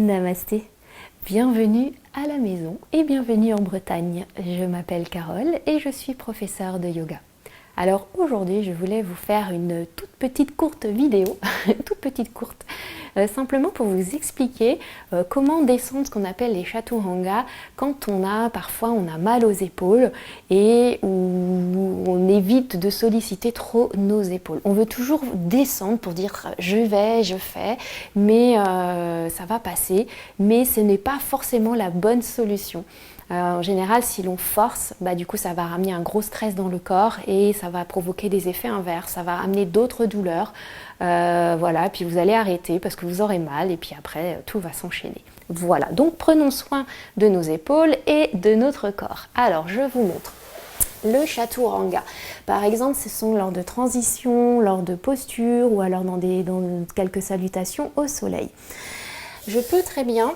Namasté, bienvenue à la maison et bienvenue en Bretagne. Je m'appelle Carole et je suis professeure de yoga. Alors aujourd'hui, je voulais vous faire une toute petite courte vidéo, simplement pour vous expliquer comment descendre ce qu'on appelle les chaturanga quand parfois on a mal aux épaules et où on évite de solliciter trop nos épaules. On veut toujours descendre pour dire je fais, mais ça va passer, mais ce n'est pas forcément la bonne solution. En général, si l'on force, du coup, ça va ramener un gros stress dans le corps et ça va provoquer des effets inverses, ça va amener d'autres douleurs. Voilà, puis vous allez arrêter parce que vous aurez mal et puis après, tout va s'enchaîner. Voilà, donc prenons soin de nos épaules et de notre corps. Alors, je vous montre le chaturanga. Par exemple, ce sont lors de transitions, lors de postures ou alors dans quelques salutations au soleil. Je peux très bien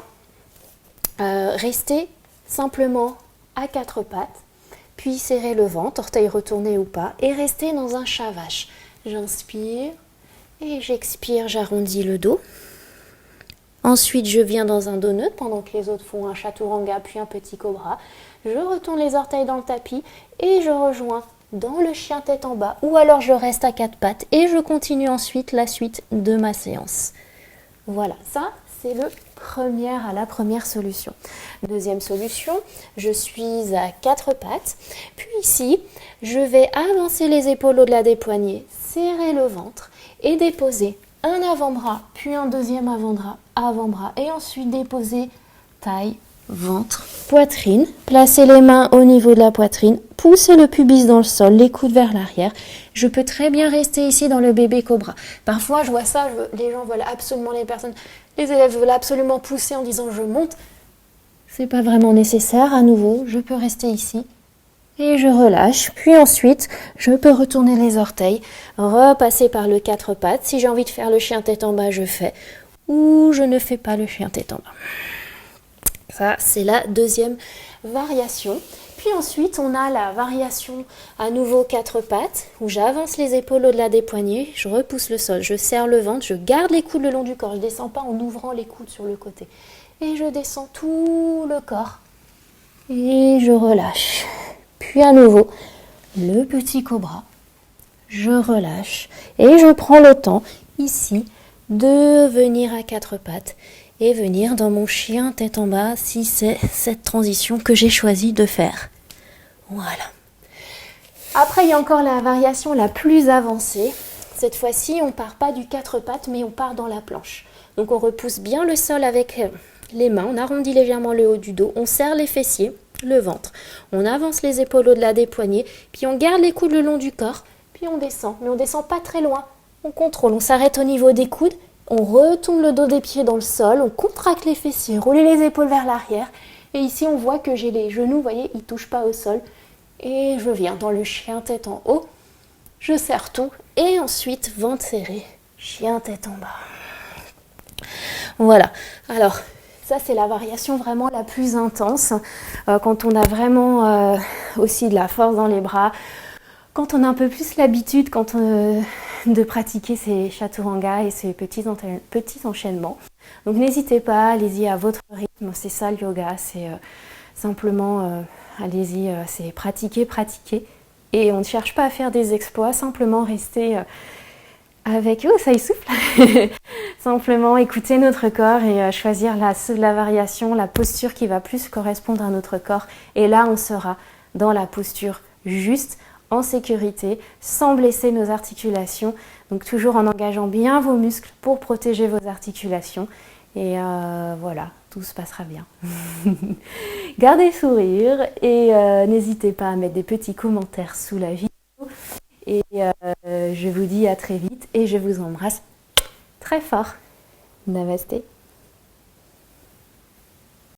rester simplement à quatre pattes, puis serrer le ventre, orteils retournés ou pas, et rester dans un shavash. J'inspire et j'expire, j'arrondis le dos. Ensuite, je viens dans un dos neutre pendant que les autres font un chaturanga puis un petit cobra. Je retourne les orteils dans le tapis et je rejoins dans le chien tête en bas, ou alors je reste à quatre pattes et je continue ensuite la suite de ma séance. Voilà, ça c'est la première solution. Deuxième solution, je suis à quatre pattes, puis ici, je vais avancer les épaules au-delà des poignets, serrer le ventre et déposer un avant-bras, puis un deuxième avant-bras, et ensuite déposer taille, ventre, poitrine. Placer les mains au niveau de la poitrine, pousser le pubis dans le sol, les coudes vers l'arrière. Je peux très bien rester ici dans le bébé cobra. Parfois, je vois ça, les gens veulent absolument, les élèves veulent absolument pousser en disant je monte. C'est pas vraiment nécessaire. À nouveau, je peux rester ici et je relâche. Puis ensuite, je peux retourner les orteils, repasser par le quatre pattes. Si j'ai envie de faire le chien tête en bas, je fais. Ou je ne fais pas le chien tête en bas. Ça, c'est la deuxième variation. Puis ensuite, on a la variation à nouveau quatre pattes, où j'avance les épaules au-delà des poignets, je repousse le sol, je serre le ventre, je garde les coudes le long du corps, je ne descends pas en ouvrant les coudes sur le côté. Et je descends tout le corps. Et je relâche. Puis à nouveau, le petit cobra. Je relâche. Et je prends le temps, ici, de venir à quatre pattes et venir dans mon chien tête en bas si c'est cette transition que j'ai choisi de faire. Voilà. Après, il y a encore la variation la plus avancée. Cette fois-ci, on ne part pas du quatre pattes, mais on part dans la planche. Donc on repousse bien le sol avec les mains, on arrondit légèrement le haut du dos, on serre les fessiers, le ventre. On avance les épaules au-delà des poignets, puis on garde les coudes le long du corps, puis on descend. Mais on ne descend pas très loin. On contrôle, on s'arrête au niveau des coudes. On retourne le dos des pieds dans le sol, on contracte les fessiers, roule les épaules vers l'arrière. Et ici, on voit que j'ai les genoux, vous voyez, ils ne touchent pas au sol. Et je viens dans le chien tête en haut. Je serre tout. Et ensuite, ventre serré, chien tête en bas. Voilà. Alors, ça, c'est la variation vraiment la plus intense. Quand on a vraiment aussi de la force dans les bras. Quand on a un peu plus l'habitude de pratiquer ces chaturanga et ces petits enchaînements. Donc n'hésitez pas, allez-y à votre rythme, c'est ça le yoga, c'est simplement, allez-y, c'est pratiquer. Et on ne cherche pas à faire des exploits, simplement rester avec... Oh, ça y souffle. Simplement écouter notre corps et choisir la variation, la posture qui va plus correspondre à notre corps. Et là, on sera dans la posture juste, en sécurité, sans blesser nos articulations. Donc toujours en engageant bien vos muscles pour protéger vos articulations. Et voilà, tout se passera bien. Gardez le sourire et n'hésitez pas à mettre des petits commentaires sous la vidéo. Et je vous dis à très vite et je vous embrasse très fort. Namasté.